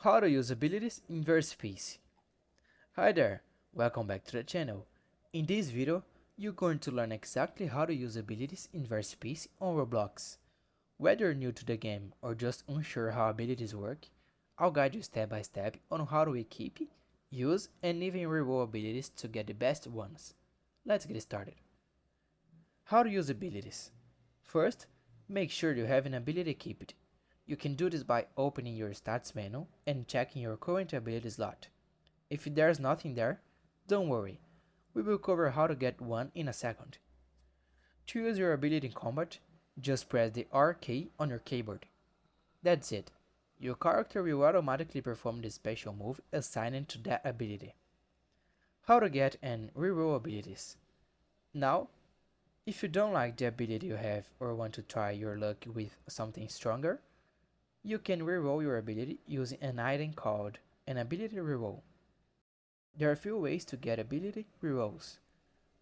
How to use abilities in VersePace. Hi there, welcome back to the channel. In this video, you're going to learn exactly how to use abilities in VersePace on Roblox. Whether you're new to the game or just unsure how abilities work, I'll guide you step by step on how to equip, use, and even reroll abilities to get the best ones. Let's get started. How to use abilities. First, make sure you have an ability equipped. You can do this by opening your stats menu and checking your current ability slot. If there's nothing there, don't worry, we will cover how to get one in a second. To use your ability in combat, just press the R key on your keyboard. That's it, your character will automatically perform the special move assigned to that ability. How to get and reroll abilities. Now, if you don't like the ability you have or want to try your luck with something stronger, you can reroll your ability using an item called an ability reroll. There are a few ways to get ability rerolls.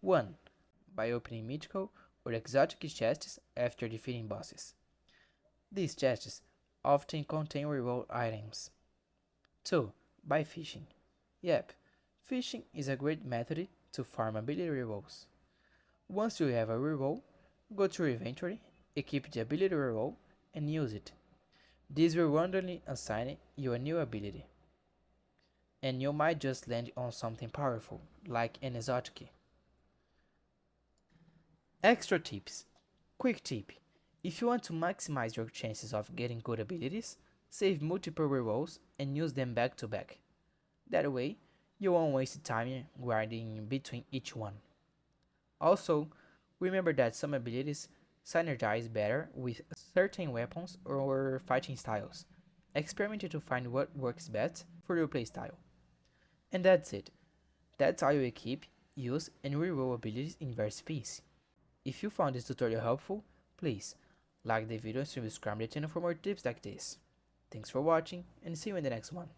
1. By opening mythical or exotic chests after defeating bosses. These chests often contain reroll items. 2. By fishing. Yep, fishing is a great method to farm ability rerolls. Once you have a reroll, go to your inventory, equip the ability reroll, and use it. This will randomly assign you a new ability, and you might just land on something powerful, like an exotic. Extra tips. Quick tip. If you want to maximize your chances of getting good abilities, save multiple rerolls and use them back to back. That way, you won't waste time grinding between each one. Also, remember that some abilities synergize better with certain weapons or fighting styles. Experiment to find what works best for your playstyle. And that's it. That's how you equip, use, and reroll abilities in VersePace. If you found this tutorial helpful, please like the video and subscribe to the channel for more tips like this. Thanks for watching, and see you in the next one.